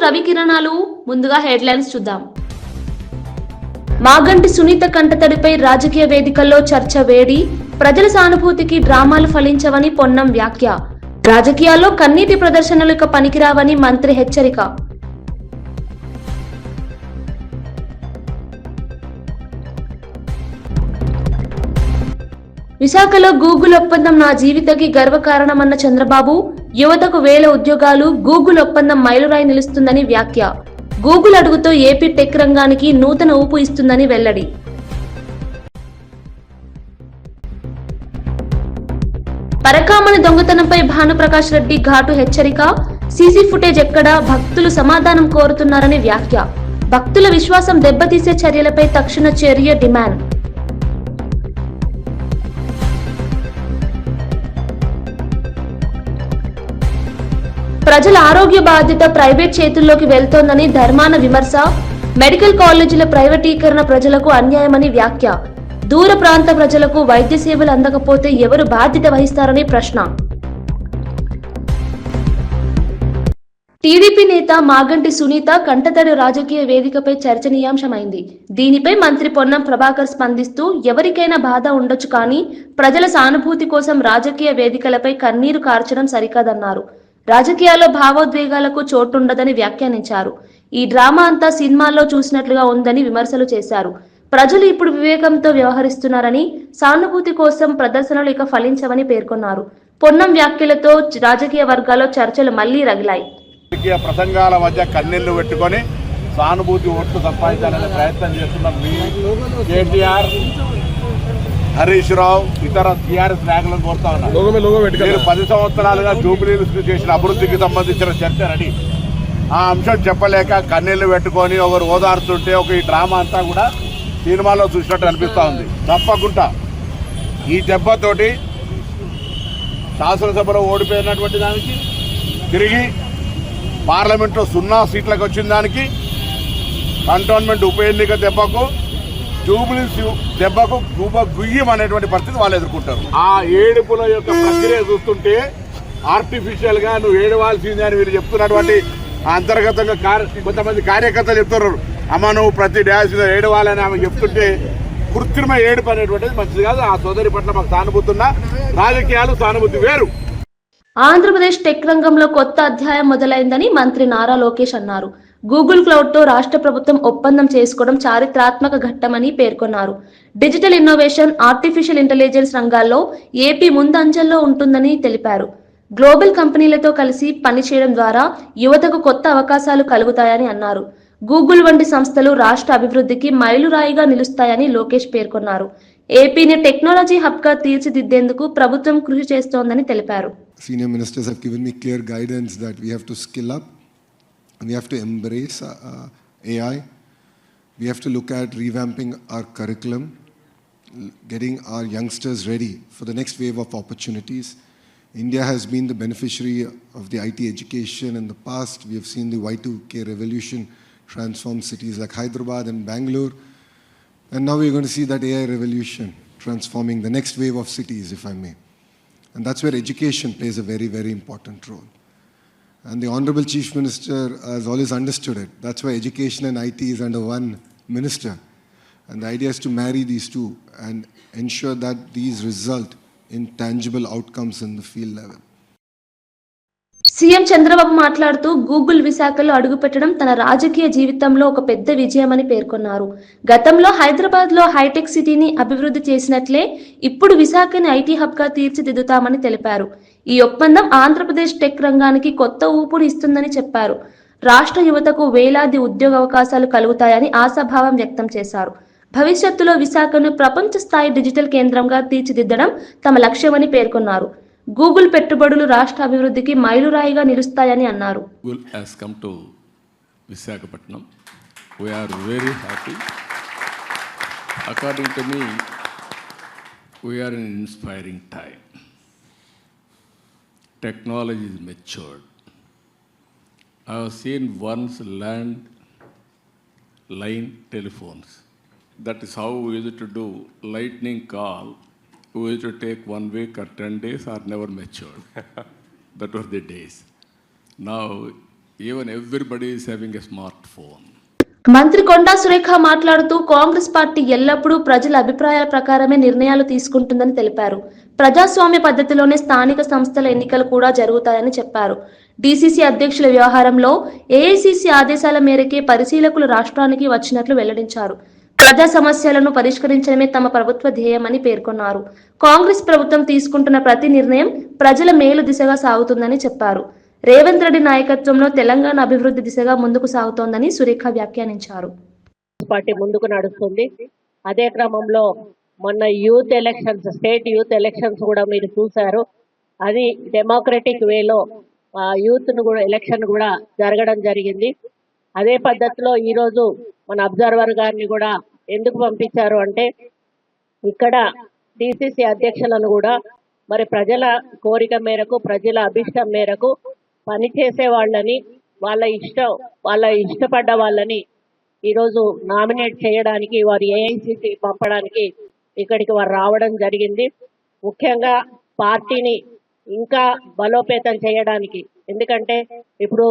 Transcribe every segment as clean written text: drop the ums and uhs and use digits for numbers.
రవి కిరణాలు. ముందుగా హెడ్లైన్స్ చూద్దాం. మాగంటి సునీత కంటతడిపై రాజకీయ వేదికల్లో చర్చ వేడి. ప్రజల సానుభూతికి డ్రామాలు ఫలించవని పొన్నం వ్యాఖ్య. రాజకీయాల్లో కన్నీటి ప్రదర్శనలు ఇక పనికిరావని మంత్రి హెచ్చరిక. విశాఖలో గూగుల్ ఒప్పందం నా జీవితకి గర్వకారణమన్న చంద్రబాబు. యువతకు 1000 ఉద్యోగాలు, గూగుల్ ఒప్పందం మైలురాయి నిలుస్తుందని వ్యాఖ్య. గూగుల్ అడుగుతో ఏపీ టెక్ రంగానికి నూతన ఊపు ఇస్తుందని వెల్లడి. పరకామణి దొంగతనంపై భానుప్రకాష్ రెడ్డి ఘాటు హెచ్చరిక. సీసీ ఫుటేజ్ ఎక్కడా, భక్తులు సమాధానం కోరుతున్నారని వ్యాఖ్య. భక్తుల విశ్వాసం దెబ్బతీసే చర్యలపై తక్షణ చర్య డిమాండ్. ప్రజల ఆరోగ్య బాధ్యత ప్రైవేట్ చేతుల్లోకి వెళ్తోందని ధర్మాన విమర్శ. మెడికల్ కాలేజీల ప్రైవేటీకరణ ప్రజలకు అన్యాయమని వ్యాఖ్య. దూర ప్రాంత ప్రజలకు వైద్య సేవలు అందకపోతే ఎవరు బాధ్యత వహిస్తారని ప్రశ్న. టీడీపీ నేత మాగంటి సునీత కంటతడి రాజకీయ వేదికపై చర్చనీయాంశమైంది. దీనిపై మంత్రి పొన్నం ప్రభాకర్ స్పందిస్తూ, ఎవరికైనా బాధ ఉండొచ్చు కానీ ప్రజల సానుభూతి కోసం రాజకీయ వేదికలపై కన్నీరు కార్చడం సరికాదన్నారు. రాజకీయాల్లో భావోద్వేగాలకు చోటుండదని వ్యాఖ్యానించారు. ఈ డ్రామా అంతా సినిమాల్లో చూసినట్లుగా ఉందని విమర్శలు చేశారు. ప్రజలు ఇప్పుడు వివేకంతో వ్యవహరిస్తున్నారని, సానుభూతి కోసం ప్రదర్శనలు ఇక ఫలించవని పేర్కొన్నారు. పొన్నం వ్యాఖ్యలతో రాజకీయ వర్గాల్లో చర్చలు మళ్లీ రగిలాయి. ప్రసంగాల మధ్య కన్నీళ్లు పెట్టుకొని సానుభూతి ఓట్లు సంపాదించాలనే ప్రయత్నం చేస్తున్న కేటీఆర్, హరీష్ రావు, ఇతర టీఆర్ఎస్ నాయకులను కోరుతా ఉన్నారు. మీరు 10 సంవత్సరాలుగా జూబ్లీహిల్స్ చేసిన అభివృద్ధికి సంబంధించిన చర్చ రెడీ. ఆ అంశం చెప్పలేక కన్నీళ్లు పెట్టుకొని ఒకరు ఓదారుతుంటే ఈ డ్రామా అంతా కూడా సినిమాలో చూసినట్టు అనిపిస్తూ ఉంది. తప్పకుండా ఈ దెబ్బతోటి శాసనసభలో ఓడిపోయినటువంటి దానికి, తిరిగి పార్లమెంట్లో 0 సీట్లకు వచ్చిన దానికి, కంటోన్మెంట్ ఉప ఎన్నిక దెబ్బకు, జూబ్లీహిల్స్ దెబ్బకు గుయ్యం అనేటువంటి పరిస్థితి వాళ్ళు ఎదుర్కొంటారు. ఆ ఏడుపుల యొక్క ప్రక్రియ చూస్తుంటే ఆర్టిఫిషియల్ గా నువ్వు ఏడవాల్సిందే అని వీళ్ళు చెప్తున్నటువంటి అంతర్గతంగా కొంతమంది కార్యకర్తలు చెప్తున్నారు. అమ్మ నువ్వు ప్రతి డ్యాన్స్ మీద ఏడవాలని ఆమె చెప్తుంటే కృత్రిమ ఏడుపు అనేటువంటిది మంచిది కాదు. ఆ సోదరి పట్ల మాకు సానుభూతి ఉన్నా, రాజకీయాలు సానుభూతి వేరు. ఆంధ్రప్రదేశ్ టెక్ రంగంలో కొత్త అధ్యాయం మొదలైందని మంత్రి నారా లోకేష్ అన్నారు. గూగుల్ క్లౌడ్ తో రాష్ట్ర ప్రభుత్వం ఒప్పందం చేసుకోవడం చారిత్రాత్మక ఘట్టమని పేర్కొన్నారు. డిజిటల్ ఇన్నోవేషన్, ఆర్టిఫిషియల్ ఇంటెలిజెన్స్ రంగాల్లో ఏపీ ముందంజల్లో ఉంటుందని తెలిపారు. గ్లోబల్ కంపెనీలతో కలిసి పనిచేయడం ద్వారా యువతకు కొత్త అవకాశాలు కలుగుతాయని అన్నారు. గూగుల్ వంటి సంస్థలు రాష్ట్ర అభివృద్ధికి మైలురాయిగా నిలుస్తాయని లోకేష్ పేర్కొన్నారు. ఏపీని టెక్నాలజీ హబ్ గా తీర్చిదిద్దేందుకు ప్రభుత్వం కృషి చేస్తోందని తెలిపారు. Senior ministers have given me clear guidance that we have to skill up, we have to embrace AI, we have to look at revamping our curriculum, getting our youngsters ready for the next wave of opportunities. India has been the beneficiary of the IT education in the past. We have seen the Y2K revolution transform cities like Hyderabad and Bangalore. And now we're going to see that AI revolution transforming the next wave of cities, if I may. And that's where education plays a very, very important role. And the Honorable Chief Minister has always understood it. That's why education and IT is under one minister. And the idea is to marry these two and ensure that these result in tangible outcomes in the field level. CM Chandrababu మాట్లాడుతూ, Google విశాఖలో అడుగుపెట్టడం తన రాజకీయ జీవితంలో ఒక పెద్ద విజయమని పేర్కొన్నారు. గతంలో హైదరాబాద్ లో హైటెక్ సిటీని అభివృద్ధి చేసినట్లే ఇప్పుడు విశాఖని ఐటీ హబ్ గా తీర్చిదిద్దుతామని తెలిపారు. ఈ ఒప్పందం ఆంధ్రప్రదేశ్ టెక్ రంగానికి కొత్త ఊపును ఇస్తుందని చెప్పారు. రాష్ట్ర యువతకు వేలాది ఉద్యోగ అవకాశాలు కలుగుతాయని ఆశాభావం వ్యక్తం చేశారు. భవిష్యత్తులో విశాఖను ప్రపంచ స్థాయి డిజిటల్ కేంద్రంగా తీర్చిదిద్దడం తమ లక్ష్యమని పేర్కొన్నారు. గూగుల్ పెట్టుబడులు రాష్ట్ర అభివృద్ధికి మైలురాయిగా నిలుస్తాయని అన్నారు. Google has come to Visakhapatnam. We are very happy. According to me, we are in an inspiring time. Technology is matured. I have seen once line telephones. That is how we used to do lightning call. We used to take 1 week or 10 days or never matured. That were the days. Now Even everybody is having a smartphone. మంత్రి కొండా సురేఖ మాట్లాడుతూ Congress party ఎల్లప్పుడూ ప్రజల అభిప్రాయాల ప్రకారమే నిర్ణయాలు తీసుకుంటుందని తెలిపారు. ప్రజాస్వామ్య పద్ధతిలోనే స్థానిక సంస్థల ఎన్నికలు కూడా జరుగుతాయని చెప్పారు. డీసీసీ అధ్యక్షుల వ్యవహారంలో ఏఐసీసీ ఆదేశాల మేరకే పరిశీలకులు రాష్ట్రానికి వచ్చినట్లు వెల్లడించారు. ప్రజా సమస్యలను పరిష్కరించడమే తమ ప్రభుత్వ ధ్యేయమని పేర్కొన్నారు. కాంగ్రెస్ ప్రభుత్వం తీసుకుంటున్న ప్రతి నిర్ణయం ప్రజల మేలు దిశగా సాగుతుందని చెప్పారు. రేవంత్ రెడ్డి నాయకత్వంలో తెలంగాణ అభివృద్ధి దిశగా ముందుకు సాగుతోందని సురేఖ వ్యాఖ్యానించారు. పార్టీ ముందుకు నడుస్తుంది. అదే క్రమంలో మొన్న youth elections, state youth elections కూడా మీరు చూశారు. అది డెమోక్రటిక్ వేలో యూత్ ను కూడా ఎలక్షన్ కూడా జరగడం జరిగింది. అదే పద్ధతిలో ఈరోజు మన అబ్జర్వర్ గారిని కూడా ఎందుకు పంపించారు అంటే, ఇక్కడ డిసిసి అధ్యక్షులను కూడా మరి ప్రజల కోరిక మేరకు, ప్రజల అభిష్టం మేరకు పనిచేసే వాళ్ళని, వాళ్ళ ఇష్టపడ్డ వాళ్ళని ఈరోజు నామినేట్ చేయడానికి, వారు ఏఐసిసి పంపడానికి ఇక్కడికి వారు రావడం జరిగింది. ముఖ్యంగా పార్టీని ఇంకా బలోపేతం చేయడానికి. ఎందుకంటే ఇప్పుడు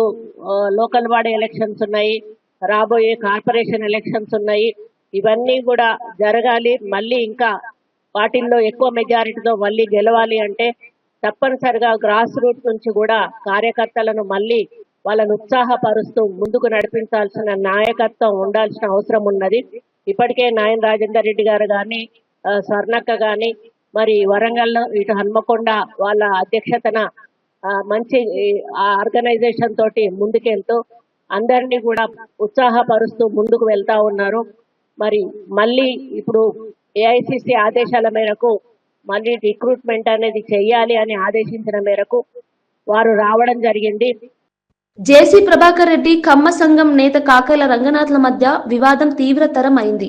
లోకల్ బాడీ ఎలక్షన్స్ ఉన్నాయి, రాబోయే కార్పొరేషన్ ఎలక్షన్స్ ఉన్నాయి. ఇవన్నీ కూడా జరగాలి. మళ్ళీ ఇంకా పార్టీల్లో ఎక్కువ మెజారిటీతో మళ్ళీ గెలవాలి అంటే తప్పనిసరిగా గ్రాస్ రూట్ నుంచి కూడా కార్యకర్తలను మళ్ళీ వాళ్ళను ఉత్సాహపరుస్తూ ముందుకు నడిపించాల్సిన నాయకత్వం ఉండాల్సిన అవసరం ఉన్నది. ఇప్పటికే నాయన రాజేందర్ రెడ్డి గారు కానీ, స్వర్ణక్క కానీ, మరి వరంగల్లో ఇటు హన్మకొండ వాళ్ళ అధ్యక్షతన మంచి ఆర్గనైజేషన్ తోటి ముందుకెళ్తూ అందరినీ కూడా ఉత్సాహపరుస్తూ ముందుకు వెళ్తా ఉన్నారు. మరి మళ్ళీ ఇప్పుడు ఏఐసిసి ఆదేశాల మేరకు మళ్ళీ రిక్రూట్మెంట్ అనేది చెయ్యాలి అని ఆదేశించిన మేరకు వారు రావడం జరిగింది. జేసీ ప్రభాకర్ రెడ్డి, కమ్మ సంఘం నేత కాకల రంగనాథ్ల మధ్య వివాదం తీవ్రతరం అయింది.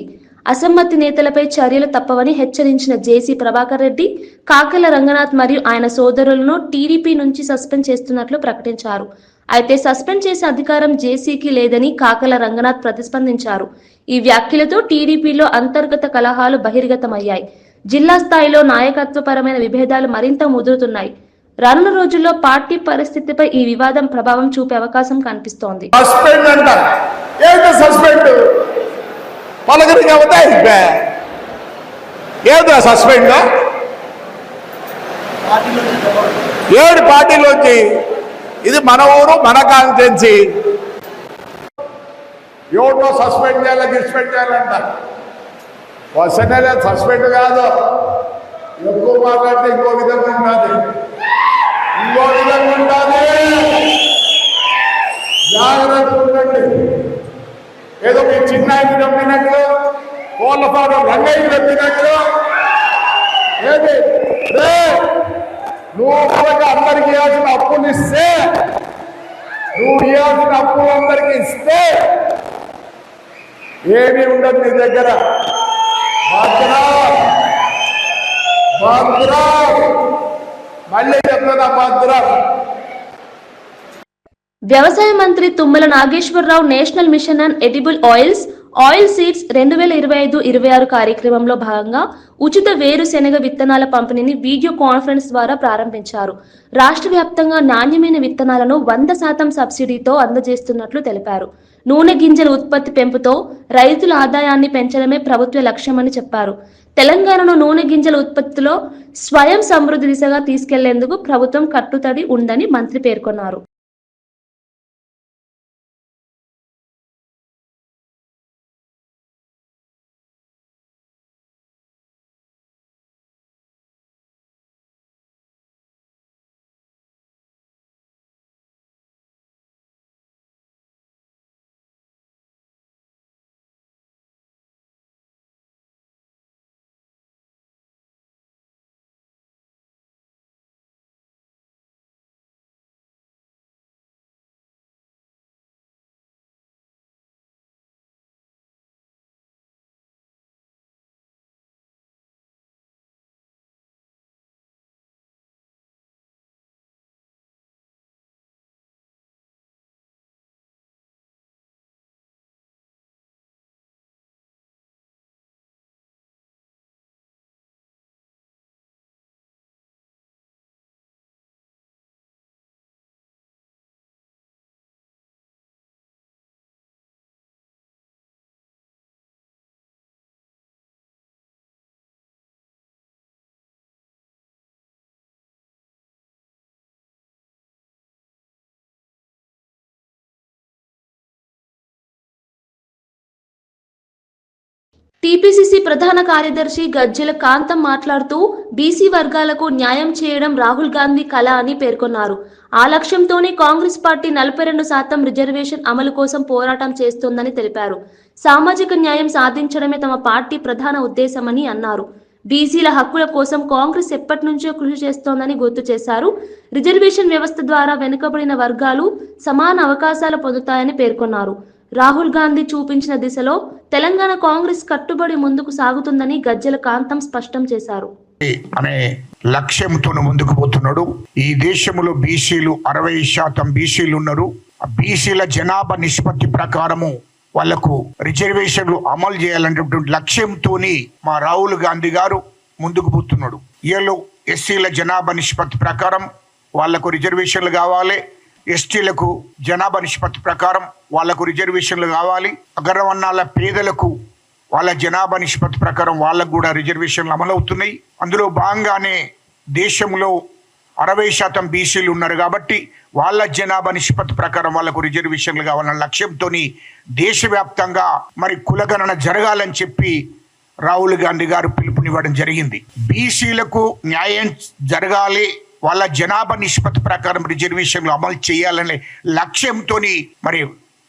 అసమ్మతి నేతలపై చర్యలు తప్పవని హెచ్చరించిన జేసీ ప్రభాకర్ రెడ్డి, కాకల రంగనాథ్ మరియు ఆయన సోదరులను టీడీపీ నుంచి సస్పెండ్ చేస్తున్నట్లు ప్రకటించారు. అయితే సస్పెండ్ చేసే అధికారం జేసీకి లేదని కాకల రంగనాథ్ ప్రతిస్పందించారు. ఈ వ్యాఖ్యలతో టీడీపీలో అంతర్గత కలహాలు బహిర్గతమయ్యాయి. జిల్లా స్థాయిలో నాయకత్వపరమైన విభేదాలు మరింత ముదురుతున్నాయి. రానున్న రోజుల్లో పార్టీ పరిస్థితిపై ఈ వివాదం ప్రభావం చూపే అవకాశం కనిపిస్తోంది. ఏడు పార్టీలోంచి ఇది మన ఊరు, మన కాన్స్టిట్యున్సీ. ఎవరినో సస్పెండ్ చేయాలి, గిస్పెండ్ చేయాలంట. క్వశ్చన్ సస్పెండ్ కాదు, ఎక్కువ మాట్లాడితే ఇంకో విధంగా ఉంటుంది, ఇంకో విధంగా ఉంటుంది. జాగ్రత్త ఉండండి. ఏదో మీ చిన్న ఆయన చెప్పినట్లు, కోళ్ళ ఫారం రంగయ్య చెప్పినట్లు ఏది నువ్వు కూడా అందరికి ఇవ్వాల్సిన అప్పులు ఇస్తే, నువ్వు ఇవ్వాల్సిన అప్పులు అందరికి ఇస్తే ఏమీ ఉండదు నీ దగ్గర. మళ్ళీ చెప్తున్నా భద్రం. వ్యవసాయ మంత్రి Tummala Nageswararao national mission on edible oil seeds 2025-26 కార్యక్రమంలో భాగంగా ఉచిత వేరుశెనగ విత్తనాల పంపిణీని వీడియో కాన్ఫరెన్స్ ద్వారా ప్రారంభించారు. రాష్ట్ర వ్యాప్తంగా నాణ్యమైన విత్తనాలను 100% సబ్సిడీతో అందజేస్తున్నట్లు తెలిపారు. నూనె గింజల ఉత్పత్తి పెంపుతో రైతుల ఆదాయాన్ని పెంచడమే ప్రభుత్వ లక్ష్యమని చెప్పారు. తెలంగాణను నూనె గింజల ఉత్పత్తిలో స్వయం సమృద్ధి దిశగా తీసుకెళ్లేందుకు ప్రభుత్వం కట్టుతడి ఉందని మంత్రి పేర్కొన్నారు. టీపీసీసీ ప్రధాన కార్యదర్శి గజ్జెల కాంతం మాట్లాడుతూ బీసీ వర్గాలకు న్యాయం చేయడం రాహుల్ గాంధీ కల అని పేర్కొన్నారు. ఆ లక్ష్యంతోనే కాంగ్రెస్ పార్టీ 42% రిజర్వేషన్ అమలు కోసం పోరాటం చేస్తోందని తెలిపారు. సామాజిక న్యాయం సాధించడమే తమ పార్టీ ప్రధాన ఉద్దేశమని అన్నారు. బీసీల హక్కుల కోసం కాంగ్రెస్ ఎప్పటి నుంచో కృషి చేస్తోందని గుర్తు చేశారు. రిజర్వేషన్ వ్యవస్థ ద్వారా వెనుకబడిన వర్గాలు సమాన అవకాశాలు పొందుతాయని పేర్కొన్నారు. రాహుల్ గాంధీ చూపించిన దిశలో తెలంగాణ కాంగ్రెస్ కట్టుబడి ముందుకు సాగుతుందని గజ్జెల కాంతం స్పష్టం చేశారు. అనే లక్ష్యంతో ముందుకు పోతున్నాడు. ఈ దేశంలో బీసీలు 60% బీసీలు ఉన్నారు. బీసీల జనాభా నిష్పత్తి ప్రకారము వాళ్లకు రిజర్వేషన్లు అమలు చేయాలనేటువంటి లక్ష్యంతో మా రాహుల్ గాంధీ గారు ముందుకు పోతున్నాడు. ఈలో ఎస్సీల జనాభా నిష్పత్తి ప్రకారం వాళ్లకు రిజర్వేషన్లు కావాలి, ఎస్టీలకు జనాభా నిష్పత్తి ప్రకారం వాళ్లకు రిజర్వేషన్లు కావాలి, అగ్రవర్ణాల పేదలకు వాళ్ళ జనాభా నిష్పత్తి ప్రకారం వాళ్ళకు కూడా రిజర్వేషన్లు అమలవుతున్నాయి. అందులో భాగంగానే దేశంలో 60% బీసీలు ఉన్నారు కాబట్టి వాళ్ళ జనాభా నిష్పత్తి ప్రకారం వాళ్ళకు రిజర్వేషన్లు కావాలన్న లక్ష్యంతో దేశవ్యాప్తంగా మరి కులగణన జరగాలని చెప్పి రాహుల్ గాంధీ గారు పిలుపునివ్వడం జరిగింది. బీసీలకు న్యాయం జరగాలి, వాళ్ళ జనాభా నిష్పత్తి ప్రకారం రిజర్వేషన్లు అమలు చేయాలనే లక్ష్యంతో మరి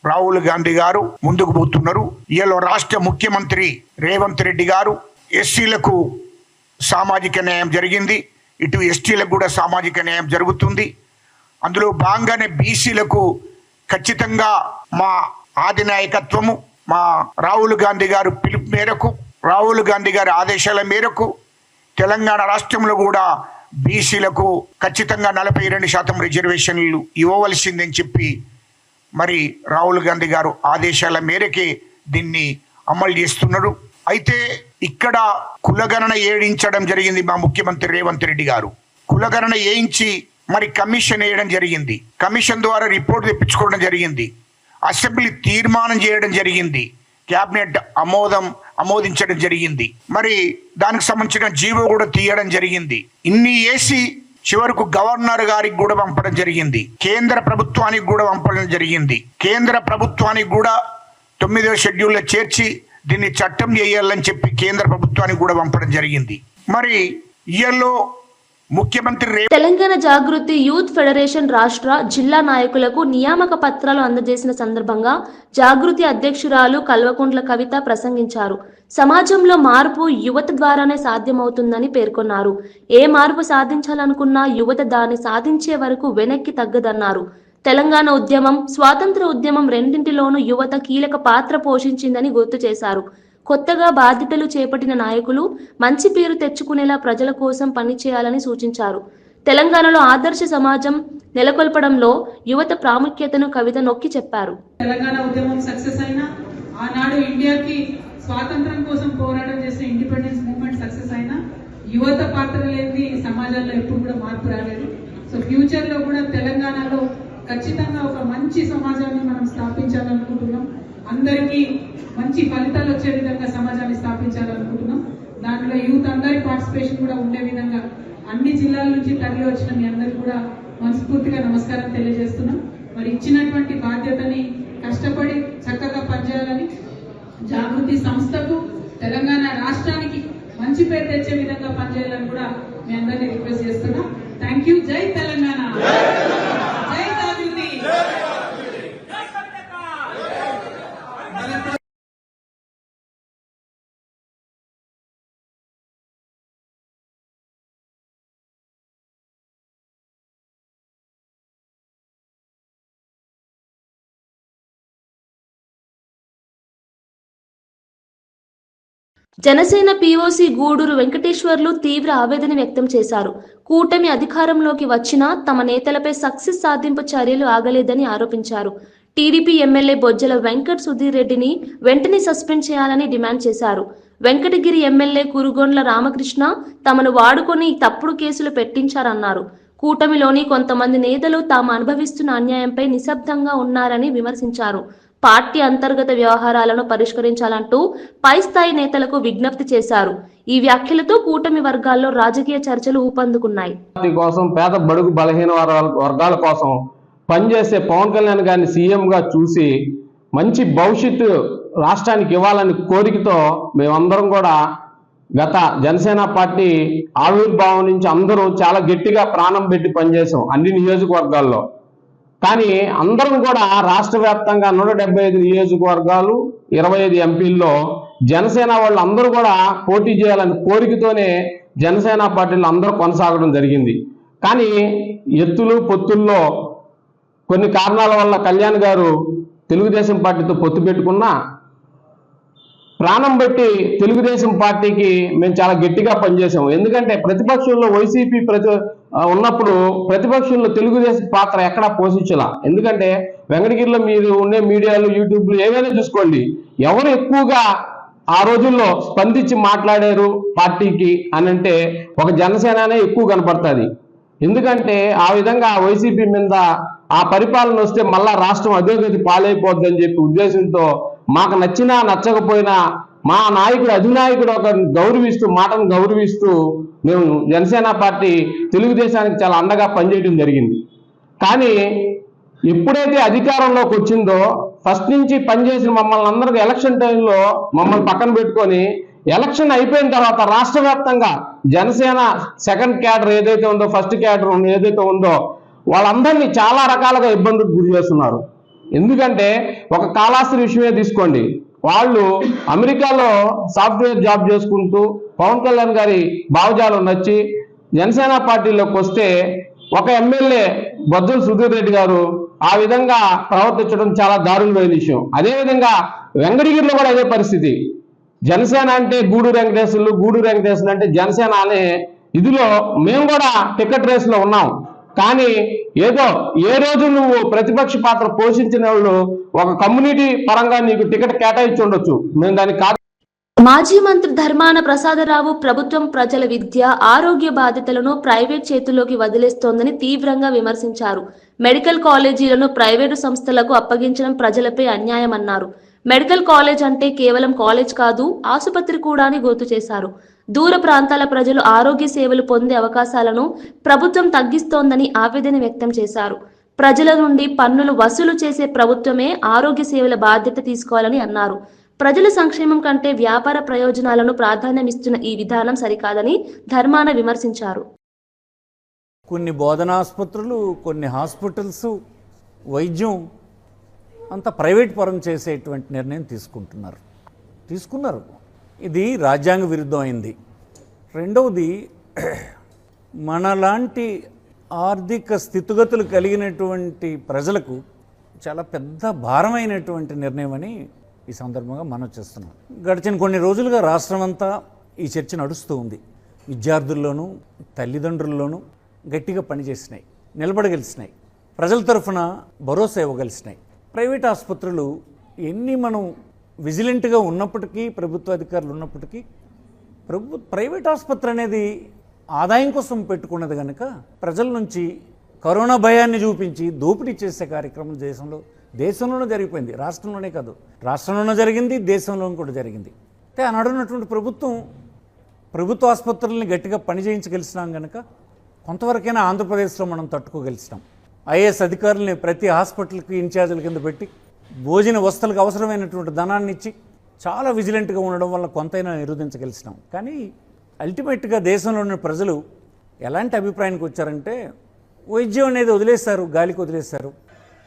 రాహుల్ గాంధీ గారు ముందుకు పోతున్నారు. ఈలో రాష్ట్ర ముఖ్యమంత్రి రేవంత్ రెడ్డి గారు ఎస్సీలకు సామాజిక న్యాయం జరిగింది, ఇటు ఎస్టీలకు కూడా సామాజిక న్యాయం జరుగుతుంది. అందులో భాగంగానే బీసీలకు ఖచ్చితంగా మా అధినాయకత్వము, మా రాహుల్ గాంధీ గారు పిలుపు మేరకు, రాహుల్ గాంధీ గారి ఆదేశాల మేరకు తెలంగాణ రాష్ట్రంలో కూడా బీసీలకు ఖచ్చితంగా 42% రిజర్వేషన్లు ఇవ్వవలసిందని చెప్పి మరి రాహుల్ గాంధీ గారు ఆదేశాల మేరకే దీన్ని అమలు చేస్తున్నారు. అయితే ఇక్కడ కులగణన ఏడించడం జరిగింది. మా ముఖ్యమంత్రి రేవంత్ రెడ్డి గారు కులగణన వేయించి మరి కమిషన్ వేయడం జరిగింది. కమిషన్ ద్వారా రిపోర్ట్ తెప్పించుకోవడం జరిగింది. అసెంబ్లీ తీర్మానం చేయడం జరిగింది. క్యాబినెట్ ఆమోదించడం జరిగింది. మరి దానికి సంబంధించిన జీవో కూడా తీయడం జరిగింది. ఇన్ని వేసి చివరకు గవర్నర్ గారికి కూడా పంపడం జరిగింది. కేంద్ర ప్రభుత్వానికి కూడా పంపడం జరిగింది. కేంద్ర ప్రభుత్వానికి కూడా 9వ షెడ్యూల్లో చేర్చి దీన్ని చట్టం చేయాలని చెప్పి కేంద్ర ప్రభుత్వానికి కూడా పంపడం జరిగింది. మరి ఇయల్లో ముఖ్యమంత్రి తెలంగాణ జాగృతి యూత్ ఫెడరేషన్ రాష్ట్ర జిల్లా నాయకులకు నియామక పత్రాలు అందజేసిన సందర్భంగా జాగృతి అధ్యక్షురాలు కల్వకుంట్ల కవిత ప్రసంగించారు. సమాజంలో మార్పు యువత ద్వారానే సాధ్యమవుతుందని పేర్కొన్నారు. ఏ మార్పు సాధించాలనుకున్నా యువత దాన్ని సాధించే వరకు వెనక్కి తగ్గదన్నారు. తెలంగాణ ఉద్యమం, స్వాతంత్ర ఉద్యమం రెండింటిలోనూ యువత కీలక పాత్ర పోషించిందని గుర్తు చేశారు. కొత్తగా బాధ్యతలు చేపట్టిన నాయకులు మంచి పేరు తెచ్చుకునేలా ప్రజల కోసం పనిచేయాలని సూచించారు. తెలంగాణలో ఆదర్శ సమాజం నెలకొల్పడంలో యువత ప్రాముఖ్యతను కవిత నొక్కి చెప్పారు. తెలంగాణ ఉద్యమం సక్సెస్ అయినా, ఆనాడు ఇండియాకి స్వాతంత్రం కోసం పోరాటం చేసిన ఇండిపెండెన్స్ మూవ్మెంట్ సక్సెస్ అయినా యువత పాత్ర లేని సమాజంలో ఎప్పుడు కూడా మార్పు రాలేదు. సో ఫ్యూచర్ లో కూడా తెలంగాణలో ఖచ్చితంగా ఒక మంచి సమాజాన్ని మనం స్థాపించాలనుకుంటున్నాం. అందరికీ మంచి ఫలితాలు వచ్చే విధంగా సమాజాన్ని స్థాపించాలనుకుంటున్నాం. దాంట్లో యూత్ అందరి పార్టిసిపేషన్ కూడా ఉండే విధంగా అన్ని జిల్లాల నుంచి తరలి వచ్చిన మీ అందరికీ కూడా మనస్ఫూర్తిగా నమస్కారం తెలియజేస్తున్నాం. మరి ఇచ్చినటువంటి బాధ్యతని కష్టపడి చక్కగా పనిచేయాలని జాగృతి సంస్థకు, తెలంగాణ రాష్ట్రానికి మంచి పేరు తెచ్చే విధంగా పనిచేయాలని కూడా మీ అందరినీ రిక్వెస్ట్ చేస్తున్నాం. Thank you. జై తెలంగాణ, జై జాగృతి. జనసేన పీఓసీ గూడూరు వెంకటేశ్వర్లు తీవ్ర ఆవేదన వ్యక్తం చేశారు. కూటమి అధికారంలోకి వచ్చినా తమ నేతలపై సక్సెస్ సాధింపు చర్యలు ఆగలేదని ఆరోపించారు. టీడీపీ ఎమ్మెల్యే బొజ్జల వెంకట్ సుధీర్ రెడ్డిని వెంటనే సస్పెండ్ చేయాలని డిమాండ్ చేశారు. వెంకటగిరి ఎమ్మెల్యే కురుగొండ్ల రామకృష్ణ తమను వాడుకొని తప్పుడు కేసులు పెట్టించారన్నారు. కూటమిలోని కొంతమంది నేతలు తాము అనుభవిస్తున్న అన్యాయంపై నిశ్శబ్దంగా ఉన్నారని విమర్శించారు. పార్టీ అంతర్గత వ్యవహారాలను పరిష్కరించాలంటూ పై స్థాయి నేతలకు విజ్ఞప్తి చేశారు. ఈ వ్యాఖ్యలతో కూటమి వర్గాల్లో రాజకీయ చర్చలు ఊపందుకున్నాయి. కోసం పేద బడుగు బలహీన వర్గాల కోసం పనిచేసే పవన్ కళ్యాణ్ గారిని సీఎంగా చూసి మంచి భవిష్యత్తు రాష్ట్రానికి ఇవ్వాలని కోరికతో మేమందరం కూడా గత జనసేన పార్టీ ఆవిర్భావం నుంచి అందరూ చాలా గట్టిగా ప్రాణం పెట్టి పనిచేసాం అన్ని నియోజకవర్గాల్లో. కానీ అందరం కూడా రాష్ట్ర వ్యాప్తంగా 175 నియోజకవర్గాలు 25 ఎంపీల్లో జనసేన వాళ్ళు అందరూ కూడా పోటీ చేయాలని కోరికతోనే జనసేన పార్టీలు అందరూ కొనసాగడం జరిగింది. కానీ ఎత్తులు పొత్తుల్లో కొన్ని కారణాల వల్ల కళ్యాణ్ గారు తెలుగుదేశం పార్టీతో పొత్తు పెట్టుకున్నా ప్రాణం బట్టి తెలుగుదేశం పార్టీకి మేము చాలా గట్టిగా పనిచేసాం. ఎందుకంటే ప్రతిపక్షంలో వైసీపీ ఉన్నప్పుడు ప్రతిపక్షంలో తెలుగుదేశం పాత్ర ఎక్కడా పోషించాల. ఎందుకంటే వెంకటగిరిలో మీరు ఉండే మీడియాలు యూట్యూబ్లు ఏవైనా చూసుకోండి, ఎవరు ఎక్కువగా ఆ రోజుల్లో స్పందించి మాట్లాడారు పార్టీకి అని అంటే ఒక జనసేననే ఎక్కువ కనపడుతుంది. ఎందుకంటే ఆ విధంగా వైసీపీ మీద ఆ పరిపాలన వస్తే మళ్ళా రాష్ట్రం అధోగతి పాలైపోద్దని చెప్పి ఉద్దేశంతో మాకు నచ్చినా నచ్చకపోయినా మా నాయకుడు అధినాయకుడు ఒక గౌరవిస్తూ మాటను గౌరవిస్తూ మేము జనసేన పార్టీ తెలుగుదేశానికి చాలా అండగా పనిచేయడం జరిగింది. కానీ ఎప్పుడైతే అధికారంలోకి వచ్చిందో ఫస్ట్ నుంచి పనిచేసిన మమ్మల్ని అందరికీ ఎలక్షన్ టైంలో మమ్మల్ని పక్కన పెట్టుకొని ఎలక్షన్ అయిపోయిన తర్వాత రాష్ట్ర వ్యాప్తంగా జనసేన సెకండ్ క్యాడర్ ఏదైతే ఉందో ఫస్ట్ క్యాడర్ ఏదైతే ఉందో వాళ్ళందరినీ చాలా రకాలుగా ఇబ్బందులకు గురి చేస్తున్నారు. ఎందుకంటే ఒక కాళాస్త్రి విషయమే తీసుకోండి, వాళ్ళు అమెరికాలో సాఫ్ట్వేర్ జాబ్ చేసుకుంటూ పవన్ కళ్యాణ్ గారి భావజాలం నచ్చి జనసేన పార్టీలోకి వస్తే ఒక ఎమ్మెల్యే బొజ్జల సుధీర్ రెడ్డి గారు ఆ విధంగా ప్రవర్తించడం చాలా దారుణమైన విషయం. అదేవిధంగా వెంకటగిరిలో కూడా అదే పరిస్థితి. జనసేన అంటే గూడూరు వెంకటేశ్వర్లు అంటే జనసేన అనే ఇదిలో మేము కూడా టికెట్ రేసులో ఉన్నాం. కానీ ఏదో ఏ రోజు నువ్వు ప్రతిపక్ష పాత్ర పోషించిన వాళ్ళు ఒక కమ్యూనిటీ పరంగా నీకు టికెట్ కేటాయించి ఉండొచ్చు, మేము దానికి కాదు. మాజీ మంత్రి ధర్మాన ప్రసాదరావు ప్రభుత్వం ప్రజల విద్య ఆరోగ్య బాధ్యతలను ప్రైవేట్ చేతుల్లోకి వదిలేస్తోందని తీవ్రంగా విమర్శించారు. మెడికల్ కాలేజీలను ప్రైవేటు సంస్థలకు అప్పగించడం ప్రజలపై అన్యాయమన్నారు. మెడికల్ కాలేజ్ అంటే కేవలం కాలేజ్ కాదు, ఆసుపత్రి కూడా అని గుర్తు చేశారు. దూర ప్రాంతాల ప్రజలు ఆరోగ్య సేవలు పొందే అవకాశాలను ప్రభుత్వం తగ్గిస్తోందని ఆవేదన వ్యక్తం చేశారు. ప్రజల నుండి పన్నులు వసూలు చేసే ప్రభుత్వమే ఆరోగ్య సేవల బాధ్యత తీసుకోవాలని అన్నారు. ప్రజల సంక్షేమం కంటే వ్యాపార ప్రయోజనాలను ప్రాధాన్యమిస్తున్న ఈ విధానం సరికాదని ధర్మాన విమర్శించారు. కొన్ని బోధనాసుపత్రులు, కొన్ని హాస్పిటల్స్, వైద్యం అంతా ప్రైవేట్ పరం చేసేటువంటి నిర్ణయం తీసుకున్నారు. ఇది రాజ్యాంగ విరుద్ధమైంది. రెండవది, మనలాంటి ఆర్థిక స్థితిగతులు కలిగినటువంటి ప్రజలకు చాలా పెద్ద భారమైనటువంటి నిర్ణయం అని ఈ సందర్భంగా మనం చేస్తున్నాం. గడిచిన కొన్ని రోజులుగా రాష్ట్రం అంతా ఈ చర్చ నడుస్తూ ఉంది. విద్యార్థుల్లోనూ తల్లిదండ్రుల్లోనూ గట్టిగా పనిచేసినాయి, నిలబడగలిసినాయి, ప్రజల తరఫున భరోసా ఇవ్వగలిసినాయి. ప్రైవేట్ ఆసుపత్రులు ఎన్ని మనం విజిలెంట్గా ఉన్నప్పటికీ, ప్రభుత్వ అధికారులు ఉన్నప్పటికీ, ప్రైవేట్ ఆసుపత్రి అనేది ఆదాయం కోసం పెట్టుకున్నది కనుక ప్రజల నుంచి కరోనా భయాన్ని చూపించి దోపిడీ చేసే కార్యక్రమం దేశంలోనే జరిగిపోయింది. రాష్ట్రంలోనే కాదు, రాష్ట్రంలోనే జరిగింది, దేశంలోనూ కూడా జరిగింది. అంటే ఆనాడున్నటువంటి ప్రభుత్వ ఆసుపత్రుల్ని గట్టిగా పనిచేయించగలిసినాం కనుక కొంతవరకైనా ఆంధ్రప్రదేశ్లో మనం తట్టుకోగలిసినాం. ఐఏఎస్ అధికారులని ప్రతి హాస్పిటల్కి ఇన్ఛార్జీల కింద పెట్టి భోజన వస్తువులకు అవసరమైనటువంటి ధనాన్ని ఇచ్చి చాలా విజిలెంట్గా ఉండడం వల్ల కొంతైనా నిరోధించగలిసినాం. కానీ అల్టిమేట్గా దేశంలోని ప్రజలు ఎలాంటి అభిప్రాయానికి వచ్చారంటే, వైద్యం అనేది వదిలేశారు, గాలికి వదిలేశారు.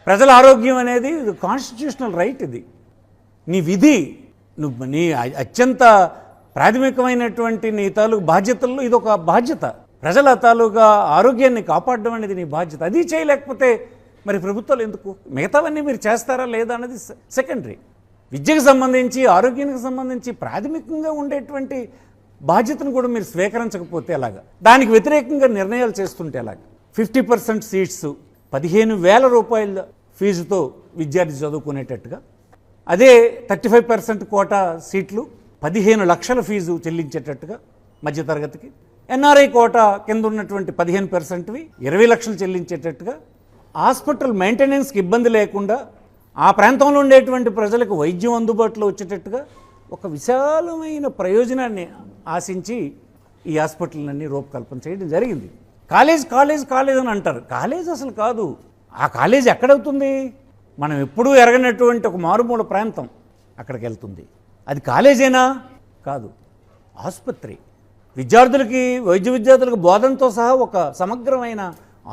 ప్రజల ఆరోగ్యం అనేది కాన్స్టిట్యూషనల్ రైట్, ఇది నీ విధి, నీ అత్యంత ప్రాథమికమైనటువంటి నీ తాలూకు బాధ్యతల్లో ఇదొక బాధ్యత. ప్రజల తాలూకా ఆరోగ్యాన్ని కాపాడడం అనేది నీ బాధ్యత. అది చేయలేకపోతే మరి ప్రభుత్వాలు ఎందుకు? మిగతావన్నీ మీరు చేస్తారా లేదా అనేది సెకండరీ. విద్యకు సంబంధించి, ఆరోగ్యానికి సంబంధించి ప్రాథమికంగా ఉండేటువంటి బాధ్యతను కూడా మీరు స్వీకరించకపోతే ఎలాగా? దానికి వ్యతిరేకంగా నిర్ణయాలు చేస్తుంటే ఎలాగా? 50% సీట్స్ 15,000 రూపాయల ఫీజుతో విద్యార్థి చదువుకునేటట్టుగా, అదే 35% కోటా సీట్లు 15 లక్షల ఫీజు చెల్లించేటట్టుగా మధ్యతరగతికి, ఎన్ఆర్ఐ కోటా కింద ఉన్నటువంటి 15%వి 20 లక్షలు చెల్లించేటట్టుగా, హాస్పిటల్ మెయింటెనెన్స్కి ఇబ్బంది లేకుండా ఆ ప్రాంతంలో ఉండేటువంటి ప్రజలకు వైద్యం అందుబాటులో వచ్చేటట్టుగా ఒక విశాలమైన ప్రయోజనాన్ని ఆశించి ఈ హాస్పిటల్ని రూపకల్పన చేయడం జరిగింది. కాలేజ్ అని అంటారు. కాలేజ్ అసలు కాదు. ఆ కాలేజ్ ఎక్కడవుతుంది? మనం ఎప్పుడూ ఎరగనటువంటి ఒక మారుమూల ప్రాంతం, అక్కడికి వెళ్తుంది. అది కాలేజేనా? కాదు, ఆసుపత్రి. విద్యార్థులకి, వైద్య విద్యార్థులకు బోధనతో సహా ఒక సమగ్రమైన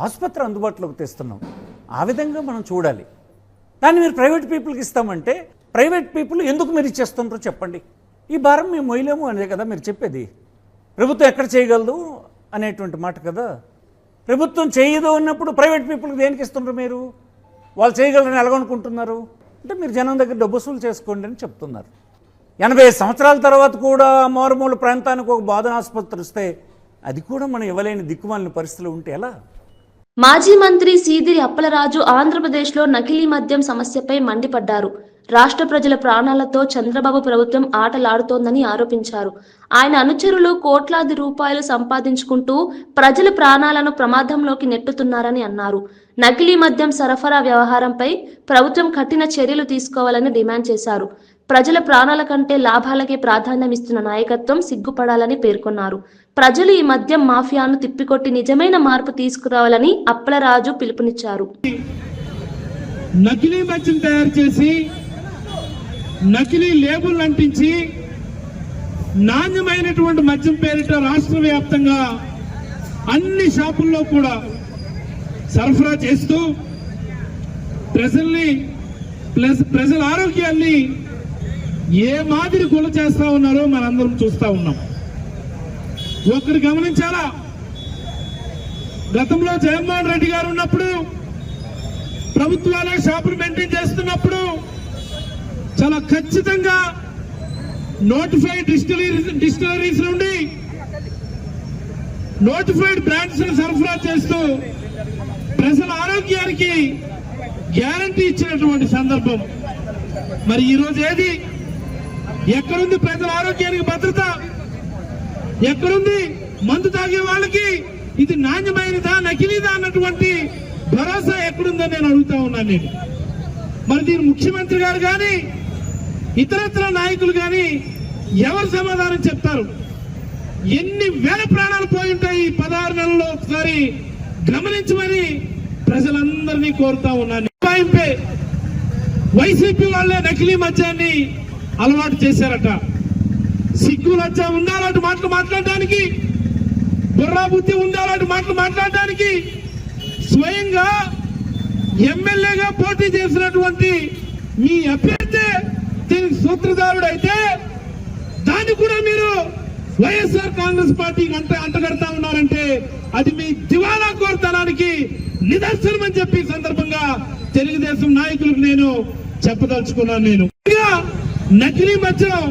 ఆసుపత్రి అందుబాటులోకి తెస్తున్నాం. ఆ విధంగా మనం చూడాలి. దాన్ని మీరు ప్రైవేట్ పీపుల్కి ఇస్తామంటే ప్రైవేట్ పీపుల్ ఎందుకు మీరు ఇచ్చేస్తుంటారో చెప్పండి. ఈ భారం మేము మొయ్యలేము అనే కదా మీరు చెప్పేది. ప్రభుత్వం ఎక్కడ చేయగలదు అనేటువంటి మాట కదా. ప్రభుత్వం చేయదు అన్నప్పుడు ప్రైవేట్ పీపుల్కి దేనికి ఇస్తుంటారు మీరు? వాళ్ళు చేయగలరని ఎలాగనుకుంటున్నారు? అంటే మీరు జనం దగ్గర డబ్బు వసూలు చేసుకోండి అని చెప్తున్నారు. 85 సంవత్సరాల తర్వాత కూడా మారుమూల ప్రాంతానికి ఒక బోధన ఆసుపత్రి వస్తే అది కూడా మనం ఇవ్వలేని దిక్కుమాలిన పరిస్థితులు ఉంటే ఎలా? మాజీ మంత్రి సీదిరి అప్పలరాజు ఆంధ్రప్రదేశ్లో నకిలీ మద్యం సమస్యపై మండిపడ్డారు. రాష్ట్ర ప్రజల ప్రాణాలతో చంద్రబాబు ప్రభుత్వం ఆటలాడుతోందని ఆరోపించారు. ఆయన అనుచరులు కోట్లాది రూపాయలు సంపాదించుకుంటూ ప్రజల ప్రాణాలను ప్రమాదంలోకి నెట్టుతున్నారని అన్నారు. నకిలీ మద్యం సరఫరా వ్యవహారంపై ప్రభుత్వం కఠిన చర్యలు తీసుకోవాలని డిమాండ్ చేశారు. ప్రజల ప్రాణాల కంటే లాభాలకే ప్రాధాన్యమిస్తున్న నాయకత్వం సిగ్గుపడాలని పేర్కొన్నారు. ప్రజలు ఈ మద్యం మాఫియాను తిప్పికొట్టి నిజమైన మార్పు తీసుకురావాలని అప్పలరాజు పిలుపునిచ్చారు. నకిలీ మద్యం తయారు చేసి, నకిలీ లేబుల్ అంటించి, నాణ్యమైనటువంటి మద్యం పేరిట రాష్ట్ర వ్యాప్తంగా అన్ని షాపుల్లో కూడా సరఫరా చేస్తూ ప్రజల ఆరోగ్యాన్ని ఏ మాదిరి గుల చేస్తా ఉన్నారో మనందరం చూస్తా ఉన్నాం. ఒకరు గమనించాలా, గతంలో జగన్మోహన్ రెడ్డి గారు ఉన్నప్పుడు ప్రభుత్వాలే షాపులు మెయింటైన్ చేస్తున్నప్పుడు చాలా ఖచ్చితంగా నోటిఫైడ్ డిస్టిలరీస్ నుండి నోటిఫైడ్ బ్రాండ్స్ సరఫరా చేస్తూ ప్రజల ఆరోగ్యానికి గ్యారంటీ ఇచ్చినటువంటి సందర్భం. మరి ఈరోజు ఏది? ఎక్కడుంది ప్రజల ఆరోగ్యానికి భద్రత? ఎక్కడుంది మందు తాగే వాళ్ళకి ఇది నాణ్యమైనదా నకిలీదా అన్నటువంటి భరోసా ఎక్కడుందని నేను అడుగుతా ఉన్నాను నేను. మరి దీని ముఖ్యమంత్రి గారు కానీ ఇతరత్ర నాయకులు కానీ ఎవరు సమాధానం చెప్తారు? ఎన్ని వేల ప్రాణాలు పోయి ఉంటాయి ఈ 16 నెలల్లో ఒకసారి గమనించమని ప్రజలందరినీ కోరుతా ఉన్నాను. వైసీపీ వాళ్ళే నకిలీ మద్యాన్ని అలవాటు చేశారట. సిగ్గు లజ్జ ఉండాలంటే మాటలు మాట్లాడడానికి, బుర్రా బుద్ధి ఉండాలంటే మాటలు మాట్లాడడానికి స్వయంగా ఎమ్మెల్యేగా పోటీ చేసినటువంటి మీ అభ్యర్థి దీనికి సూత్రధారుడైతే దాన్ని కూడా మీరు వైఎస్ఆర్ కాంగ్రెస్ పార్టీకి అంటగడతా ఉన్నారంటే అది మీ దివాలా కోరుతనానికి నిదర్శనం అని చెప్పి సందర్భంగా తెలుగుదేశం నాయకులకు నేను చెప్పదలుచుకున్నాను. నేను నకిలీ మద్యం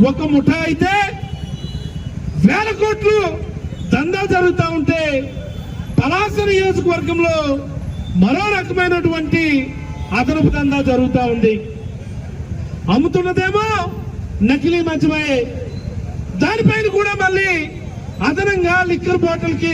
ఒక ముఠా అయితే వేల కోట్లు దందా జరుగుతూ ఉంటే పలాస నియోజకవర్గంలో మరో రకమైనటువంటి అదనపు దందా జరుగుతూ ఉంది. అమ్ముతున్నదేమో నకిలీ మద్యమే, దానిపైన కూడా మళ్ళీ అదనంగా లిక్కర్ బాటిల్ కి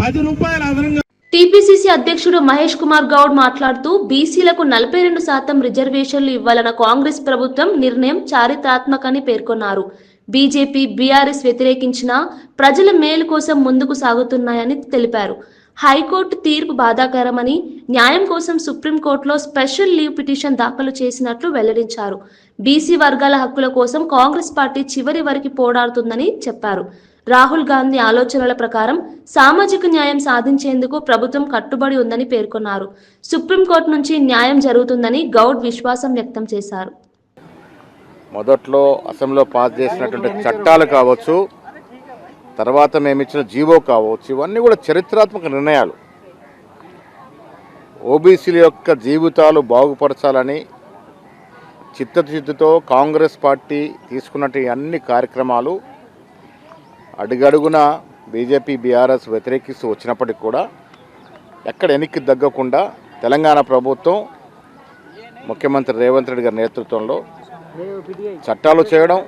10 రూపాయలు అదనంగా. టీపీసీసీ అధ్యక్షుడు మహేష్ కుమార్ గౌడ్ మాట్లాడుతూ బీసీలకు 42% రిజర్వేషన్లు ఇవ్వాలన్న కాంగ్రెస్ ప్రభుత్వం నిర్ణయం చారిత్రాత్మకని పేర్కొన్నారు. బీజేపీ, బీఆర్ఎస్ వ్యతిరేకించినా ప్రజల మేలు కోసం ముందుకు సాగుతున్నాయని తెలిపారు. హైకోర్టు తీర్పు బాధాకరమని, న్యాయం కోసం సుప్రీంకోర్టులో స్పెషల్ లీవ్ పిటిషన్ దాఖలు చేసినట్లు వెల్లడించారు. బీసీ వర్గాల హక్కుల కోసం కాంగ్రెస్ పార్టీ చివరి వరకు పోరాడుతుందని చెప్పారు. రాహుల్ గాంధీ ఆలోచనల ప్రకారం సామాజిక న్యాయం సాధించేందుకు ప్రభుత్వం కట్టుబడి ఉందని పేర్కొన్నారు. సుప్రీంకోర్టు నుంచి న్యాయం జరుగుతుందని గౌడ్ విశ్వాసం వ్యక్తం చేశారు. మొదట్లో అసెంబ్లీలో పాస్ చేసినటువంటి చట్టాలు కావచ్చు, తర్వాత మేమిచ్చిన జీవో కావచ్చు, ఇవన్నీ కూడా చరిత్రాత్మక నిర్ణయాలు. ఓబీసీల యొక్క జీవితాలు బాగుపరచాలని చిత్తశుద్ధితో కాంగ్రెస్ పార్టీ తీసుకున్నట్టు అన్ని కార్యక్రమాలు అడుగడుగున బీజేపీ, బీఆర్ఎస్ వ్యతిరేకిస్తూ వచ్చినప్పటికీ కూడా ఎక్కడ వెనక్కి తగ్గకుండా తెలంగాణ ప్రభుత్వం ముఖ్యమంత్రి రేవంత్ రెడ్డి గారి నేతృత్వంలో చట్టాలు చేయడం,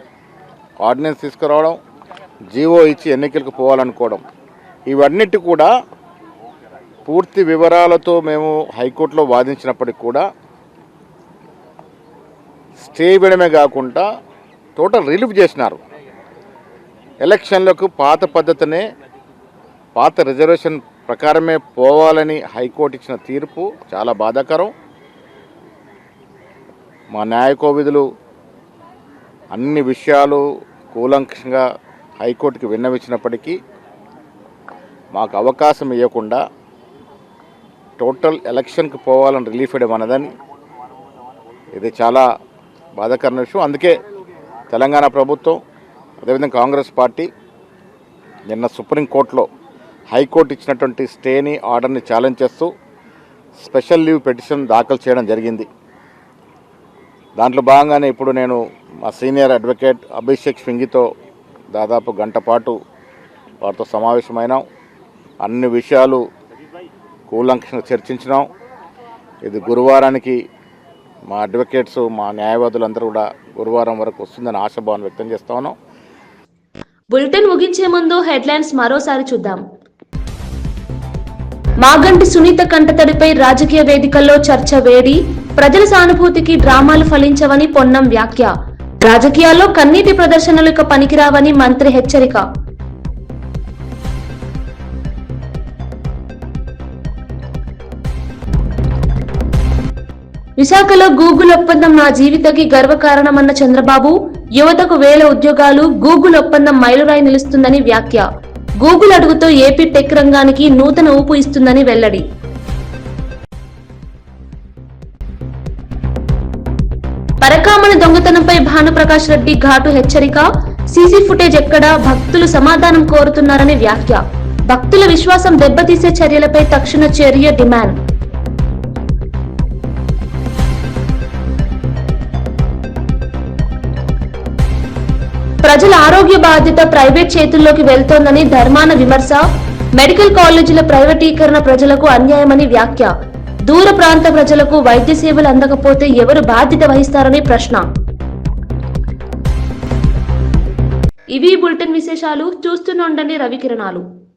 ఆర్డినెన్స్ తీసుకురావడం, జీవో ఇచ్చి ఎన్నికలకు పోవాలనుకోవడం, ఇవన్నిటి కూడా పూర్తి వివరాలతో మేము హైకోర్టులో వాదించినప్పటికి కూడా స్టే ఇవ్వడమే కాకుండా టోటల్ రిలీఫ్ చేసినారు. ఎలక్షన్లకు పాత పద్ధతినే, పాత రిజర్వేషన్ ప్రకారమే పోవాలని హైకోర్టు ఇచ్చిన తీర్పు చాలా బాధాకరం. మా న్యాయ కోవిదులు అన్ని విషయాలు కూలంకషంగా హైకోర్టుకి విన్నవించినప్పటికీ మాకు అవకాశం ఇవ్వకుండా టోటల్ ఎలక్షన్కి పోవాలని రిలీఫ్ ఇవ్వడం అన్నదని ఇది చాలా బాధాకరమైన విషయం. అందుకే తెలంగాణ ప్రభుత్వం అదేవిధంగా కాంగ్రెస్ పార్టీ నిన్న సుప్రీంకోర్టులో హైకోర్టు ఇచ్చినటువంటి స్టేని ఆర్డర్ని ఛాలెంజ్ చేస్తూ స్పెషల్ లీవ్ పిటిషన్ దాఖలు చేయడం జరిగింది. దాంట్లో భాగంగానే ఇప్పుడు నేను మా సీనియర్ అడ్వకేట్ అభిషేక్ సింగితో దాదాపు గంట పాటు వారితో సమావేశమైనాం. అన్ని విషయాలు కూలంకషంగా చర్చించినాం. ఇది గురువారానికి మా అడ్వకేట్స్ మా న్యాయవాదులందరూ కూడా గురువారం వరకు వస్తుందని ఆశాభావం వ్యక్తం చేస్తా ఉన్నాం. బులెటిన్ ముగించే ముందు హెడ్లైన్స్ మరోసారి చూద్దాం. మాగంటి సునీత కంటతడిపై రాజకీయ వేదికల్లో చర్చ వేడి, ప్రజల సానుభూతికి డ్రామాలు ఫలించవని పొన్నం వ్యాఖ్య. రాజకీయాల్లో కన్నీటి ప్రదర్శనలు ఇక పనికిరావని మంత్రి హెచ్చరిక. విశాఖలో గూగుల్ ఒప్పందం నా జీవితకి గర్వకారణమన్న చంద్రబాబు, యువతకు 1000 ఉద్యోగాలు, గూగుల్ ఒప్పందం మైలురాయి నిలుస్తుందని వ్యాఖ్య. గూగుల్ అడుగుతో ఏపీ టెక్ రంగానికి నూతన ఊపు ఇస్తుందని వెల్లడి. పరకామణ దొంగతనంపై భానుప్రకాష్ రెడ్డి ఘాటు హెచ్చరిక. సీసీ ఫుటేజ్ ఎక్కడా, భక్తులు సమాధానం కోరుతున్నారని వ్యాఖ్య. భక్తుల విశ్వాసం దెబ్బతీసే చర్యలపై తక్షణ చర్య డిమాండ్. ప్రజల ఆరోగ్య బాధ్యత ప్రైవేట్ చేతుల్లోకి వెళ్తోందని ధర్మాన విమర్శ. మెడికల్ కాలేజీల ప్రైవేటీకరణ ప్రజలకు అన్యాయమని వ్యాఖ్య. దూర ప్రాంత ప్రజలకు వైద్య సేవలు అందకపోతే ఎవరు బాధ్యత వహిస్తారని ప్రశ్న. ఇవి బులెటిన్ విశేషాలు. చూస్తూనే ఉండండి రవికిరణాలు.